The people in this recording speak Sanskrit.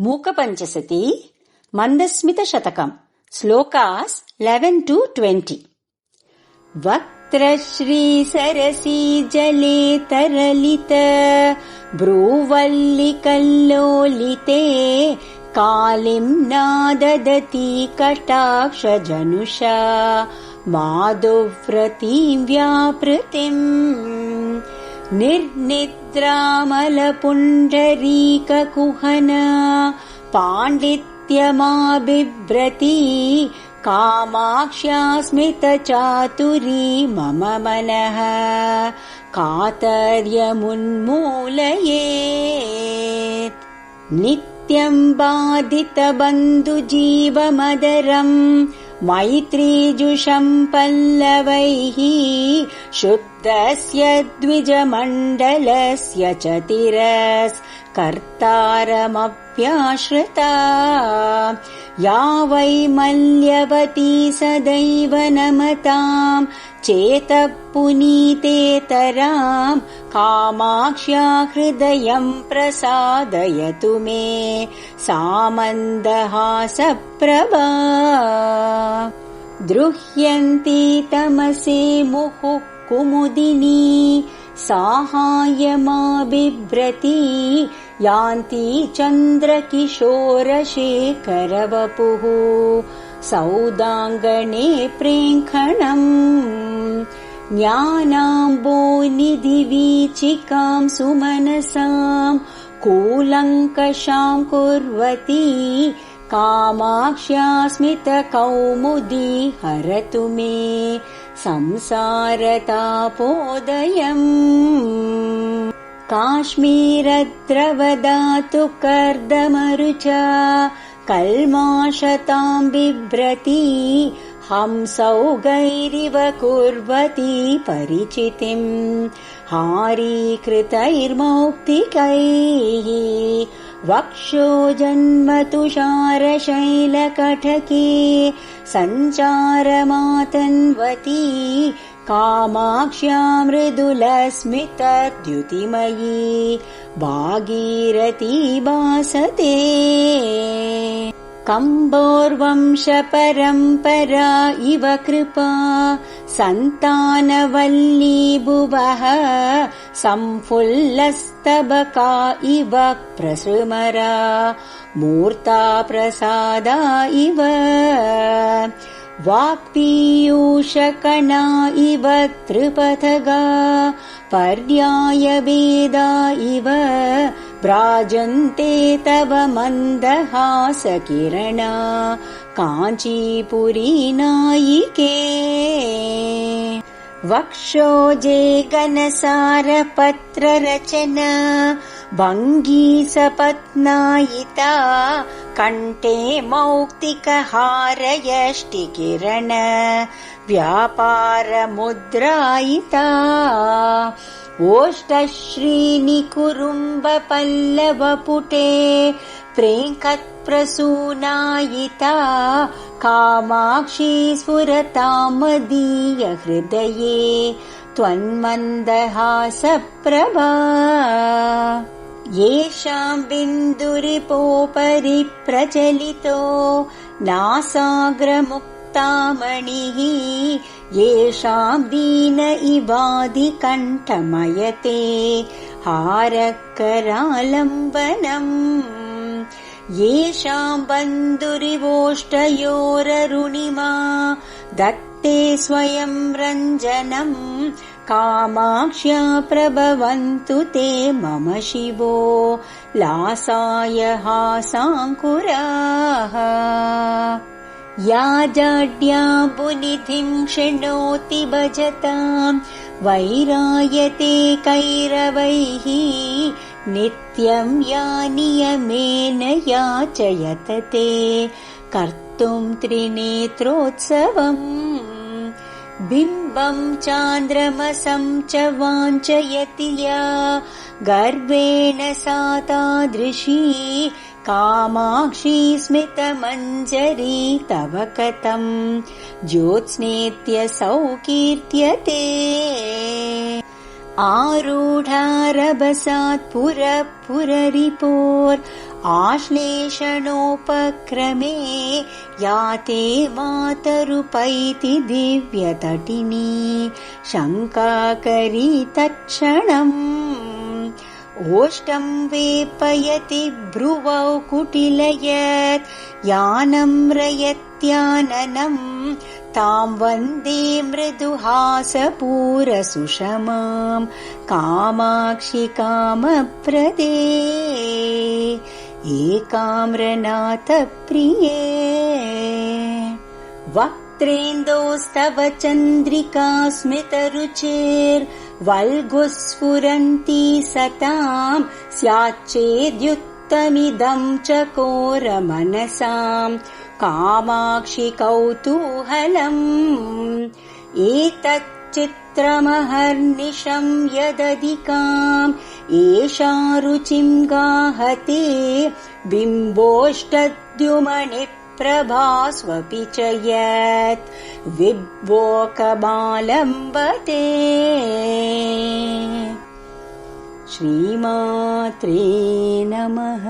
मूकपञ्चशती मन्दस्मितशतकम् श्लोकास् 11-20 वक्त्रश्रीसरसी जले तरलित ब्रूवल्लिकल्लोलिते कालिं नाददती कटाक्षजनुषा माधुव्रतीं व्यापृतिम् निर्निद्रामलपुण्डरीककुहना पाण्डित्यमाबिभ्रती कामाक्ष्या स्मितचातुरी मम मनः कातर्यमुन्मूलयेत् नित्यं बाधितबन्धुजीवमदरम् मैत्रीजुषं पल्लवैः शुद्धस्य द्विजमण्डलस्य च तिरस्कर्तारमप्याश्रिता या वै मल्यवती सदैव नमताम् चेतः पुनीतेतराम् कामाक्ष्या हृदयं प्रसादयतु मे सा मन्दहासप्रभा द्रुह्यन्ती तमसे मुहुः कुमुदिनी साहाय्यमाबिभ्रती यान्ति चन्द्रकिशोरशेखरवपुः सौदाङ्गणे प्रेङ्खणम् ज्ञानाम्बोनिधिवीचिकां सुमनसां कूलङ्कषां कुर्वती कामाक्ष्या स्मितकौमुदी हरतु मे संसारतापोदयम् काश्मीरद्रवदातु कर्दमरुचा कल्माषतां बिभ्रती हंसौगैरिव कुर्वती परिचितिम् हारीकृतैर्मौक्तिकैः वक्षो जन्मतुषारशैलकटके सञ्चारमातन्वती कामाक्ष्या मृदुलस्मितद्युतिमयी भागीरथी भासते कम्बोर्वंशपरम्परा इव कृपा सन्तानवल्ली भुवः संफुल्लस्तबका इव प्रसृमरा मूर्ता प्रसादा इव वाक्पीयूषकणा इव त्रिपथगा पर्यायवेदा इव भ्राजन्ते तव मन्दहासकिरणा काञ्चीपुरी नायिके वक्षोजे घनसारपत्ररचना भङ्गी सपत्नायिता कण्ठे मौक्तिकहारयष्टिकिरण व्यापारमुद्रायिता ओष्ठश्रीनिकुरुम्बपल्लवपुटे प्रेङ्खत्प्रसूनायिता कामाक्षी स्फुरतां मदीय हृदये त्वन्मन्दहासप्रभा येषां बिन्दुरिपोपरि प्रचलितो नासाग्रमुक्तामणिः येषां दीन इवादिकण्ठमयते हारकरालम्बनम् येषां बन्धुरिवोष्टयोररुणिमा दत्ते स्वयं रञ्जनम् कामाक्ष्या प्रभवन्तु ते मम शिवो लासाय हासाङ्कुराः या जाड्याम्बुनिधिं क्षिणोति भजतां वैरायते कैरवैः नित्यं या नियमेन याचयत ते कर्तुं त्रिनेत्रोत्सवम् बिम्बं चान्द्रमसं च वाञ्छयति या गर्वेण सा तादृशी कामाक्षी स्मितमञ्जरी तव कथं ज्योत्स्नेत्यसौ कीर्त्यते आरूढारभसात् पुररिपोर् आश्लेषणोपक्रमे याते मातरुपैति दिव्यतटिनी शङ्काकरी तत्क्षणम् ओष्टं वेपयति भ्रुवौ कुटिलयत् यानम्रयत्याननम् तां वन्दे मृदुहासपूरसुषमां कामाक्षि कामप्रदे एकाम्रनाथप्रिये वक्त्रेन्दोस्तव चन्द्रिका स्मितरुचेर्वल्गुस्फुरन्ती सतां स्याच्चेद्युत्तमिदं चकोरमनसाम् कामाक्षि कौतूहलम् एतच्चित्रमहर्निशं यदधिकाम् एषा रुचिं गाहते बिम्बोष्टद्युमणिप्रभास्वपि च यत् विभ्वोकमालम्बते श्रीमात्रे नमः।